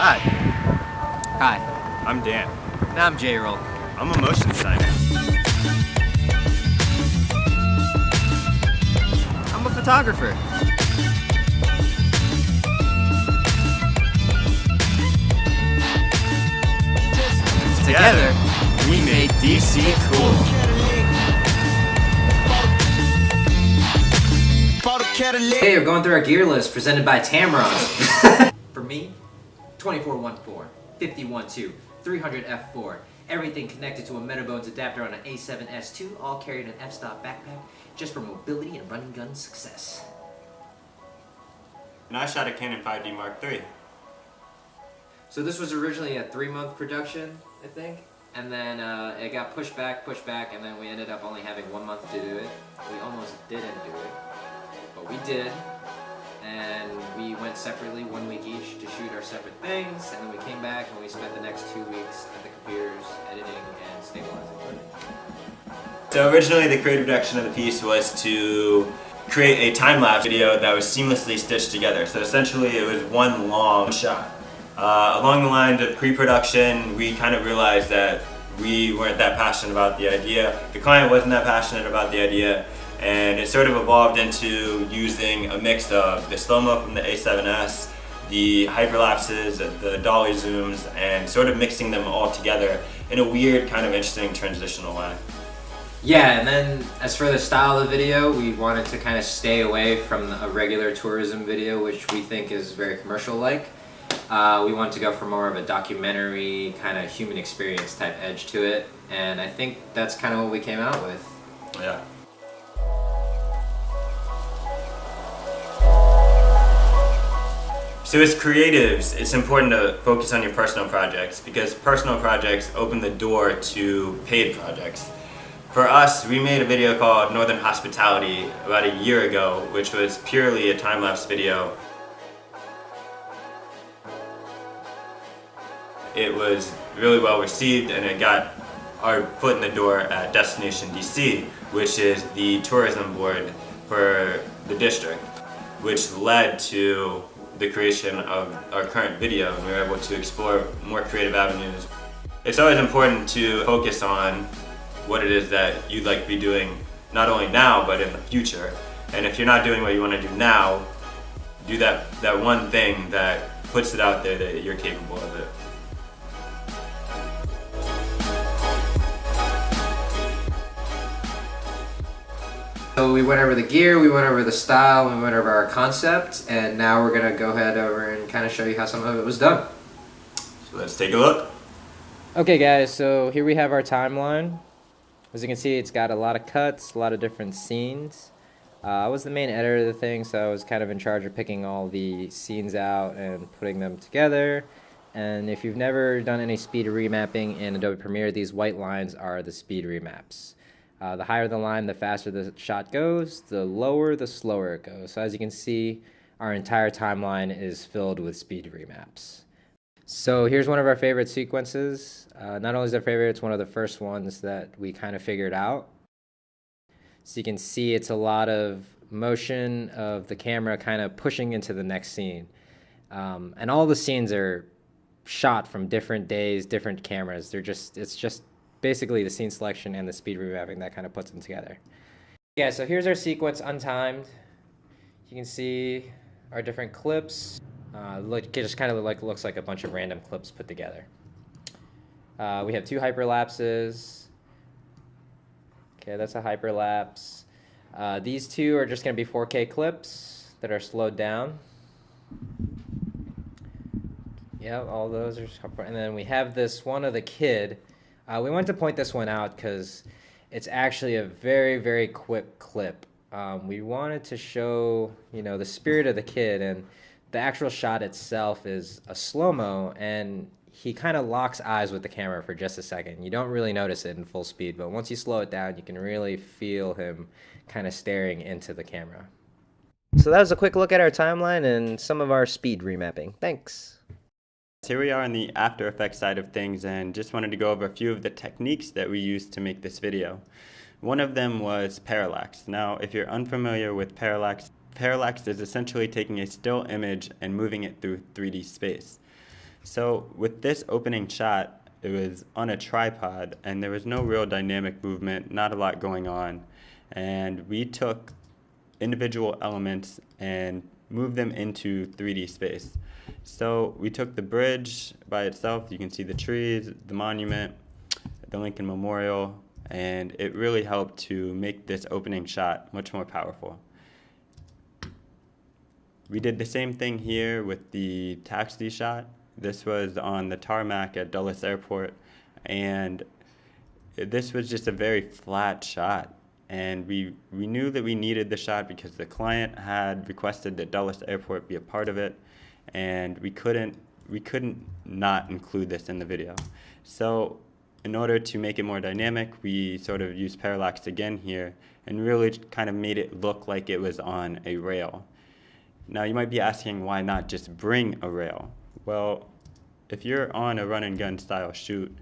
Hi, Hi, I'm Dan. and I'm J-Roll. I'm a motion designer. I'm a photographer. Together, we made DC cool. Hey, we're going through our gear list presented by Tamron. For me, 2414, 512, 300 F4, everything connected to a Metabones adapter on an A7SII, all carried an f-stop backpack just for mobility and running gun success. And I shot a Canon 5D Mark III. So this was originally a 3-month production, I think, and then it got pushed back, and then we ended up only having 1 month to do it. We almost didn't do it, but we did, and we went separately 1 week each to shoot our separate things, and then we came back and we spent the next 2 weeks at the computers editing and stabilizing. So originally the creative direction of the piece was to create a time-lapse video that was seamlessly stitched together. So essentially it was one long shot. Along the lines of pre-production, we kind of realized that we weren't that passionate about the idea. The client wasn't that passionate about the idea, and it sort of evolved into using a mix of the slow-mo from the A7S, the hyperlapses, the dolly zooms, and sort of mixing them all together in a weird, kind of interesting transitional way. Yeah, and then as for the style of the video, we wanted to kind of stay away from a regular tourism video, which we think is very commercial-like. We wanted to go for more of a documentary, kind of human experience type edge to it, and I think that's kind of what we came out with. Yeah. So as creatives, it's important to focus on your personal projects because personal projects open the door to paid projects. For us, we made a video called Northern Hospitality about a year ago, which was purely a time-lapse video. It was really well received, and it got our foot in the door at DestinationDC, which is the tourism board for the district, which led to the creation of our current video, and we were able to explore more creative avenues. It's always important to focus on what it is that you'd like to be doing, not only now, but in the future. And if you're not doing what you want to do now, do that one thing that puts it out there that you're capable of it. So we went over the gear, we went over the style, we went over our concept, and now we're going to go ahead over and kind of show you how some of it was done. So let's take a look. Okay guys, so here we have our timeline. As you can see, it's got a lot of cuts, a lot of different scenes. I was the main editor of the thing, so I was kind of in charge of picking all the scenes out and putting them together. And if you've never done any speed remapping in Adobe Premiere, these white lines are the speed remaps. The higher the line, the faster the shot goes, the lower, the slower it goes. So as you can see, our entire timeline is filled with speed remaps. So here's one of our favorite sequences. Not only is it our favorite, it's one of the first ones that we kind of figured out. So you can see it's a lot of motion of the camera kind of pushing into the next scene. And all the scenes are shot from different days, different cameras. It's just basically the scene selection and the speed remapping that kind of puts them together. Yeah, so here's our sequence untimed. You can see our different clips. It just kind of looks like a bunch of random clips put together. We have 2 hyperlapses. Okay, that's a hyperlapse. These 2 are just going to be 4K clips that are slowed down. Yeah, all those are, and then we have this one of the kid. We wanted to point this one out because it's actually a very, very quick clip. We wanted to show, the spirit of the kid, and the actual shot itself is a slow-mo, and he kind of locks eyes with the camera for just a second. You don't really notice it in full speed, but once you slow it down, you can really feel him kind of staring into the camera. So that was a quick look at our timeline and some of our speed remapping. Thanks. Here we are on the After Effects side of things, and just wanted to go over a few of the techniques that we used to make this video. One of them was parallax. Now, if you're unfamiliar with parallax is essentially taking a still image and moving it through 3D space. So with this opening shot, it was on a tripod and there was no real dynamic movement, not a lot going on. And we took individual elements and moved them into 3D space. So we took the bridge by itself. You can see the trees, the monument, the Lincoln Memorial, and it really helped to make this opening shot much more powerful. We did the same thing here with the taxi shot. This was on the tarmac at Dulles Airport, and this was just a very flat shot. And we knew that we needed the shot because the client had requested that Dulles Airport be a part of it, and we couldn't not include this in the video. So in order to make it more dynamic, we sort of used parallax again here and really kind of made it look like it was on a rail. Now you might be asking, why not just bring a rail? Well, if you're on a run and gun style shoot,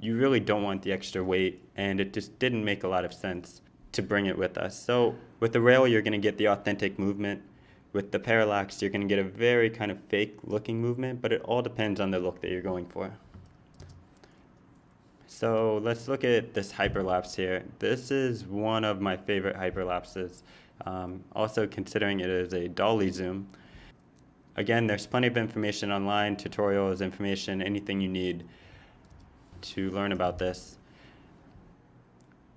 you really don't want the extra weight, and it just didn't make a lot of sense to bring it with us. So with the rail, you're going to get the authentic movement. With the parallax, you're going to get a very kind of fake looking movement, but it all depends on the look that you're going for. So let's look at this hyperlapse here. This is one of my favorite hyperlapses. Also considering it is a dolly zoom. Again, there's plenty of information online, tutorials, information, anything you need to learn about this.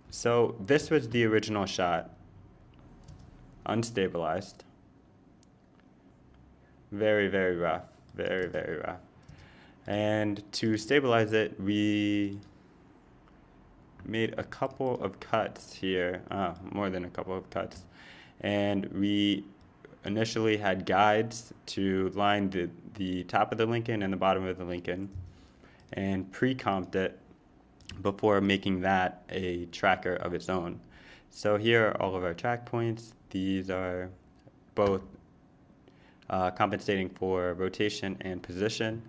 So this was the original shot, unstabilized. Very, very rough, very, very rough. And to stabilize it, we made a couple of cuts here, more than a couple of cuts. And we initially had guides to line the top of the Lincoln and the bottom of the Lincoln, and pre-comped it before making that a tracker of its own. So here are all of our track points. These are both compensating for rotation and position.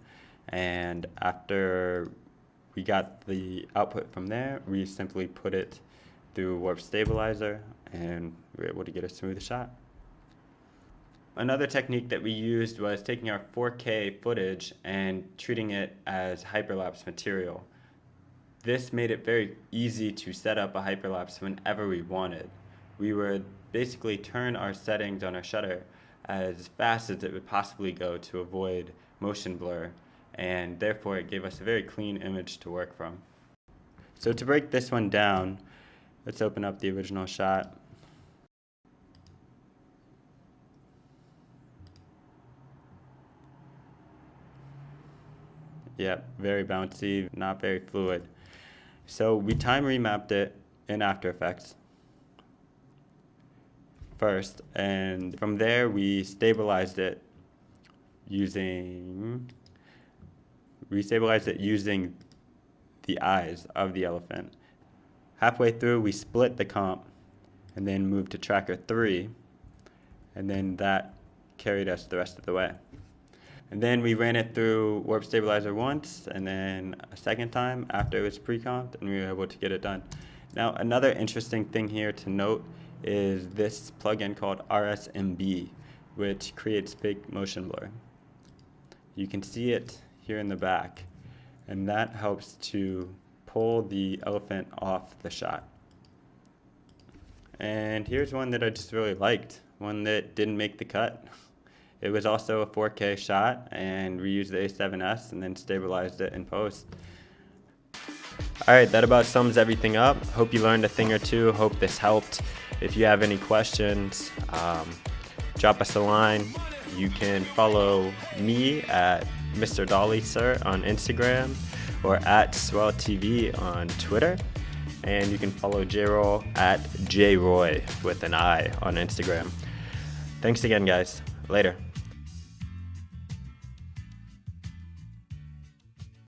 And after we got the output from there, we simply put it through warp stabilizer, and we were able to get a smooth shot. Another technique that we used was taking our 4K footage and treating it as hyperlapse material. This made it very easy to set up a hyperlapse whenever we wanted. We would basically turn our settings on our shutter as fast as it would possibly go to avoid motion blur, and therefore it gave us a very clean image to work from. So to break this one down, let's open up the original shot. Yep, very bouncy, not very fluid. So we time remapped it in After Effects first, and from there we stabilized it using the eyes of the elephant. Halfway through we split the comp and then moved to tracker 3, and then that carried us the rest of the way. And then we ran it through warp stabilizer once, and then a second time after it was pre-comped, and we were able to get it done. Now another interesting thing here to note is this plugin called RSMB, which creates fake motion blur. You can see it here in the back, and that helps to pull the elephant off the shot. And here's one that I just really liked, one that didn't make the cut. It was also a 4K shot, and we used the A7S and then stabilized it in post. Alright, that about sums everything up. Hope you learned a thing or two. Hope this helped. If you have any questions, drop us a line. You can follow me at Mr. Dolly Sir on Instagram, or at SwellTV on Twitter. And you can follow J-Roll at JRoy with an I on Instagram. Thanks again, guys. Later.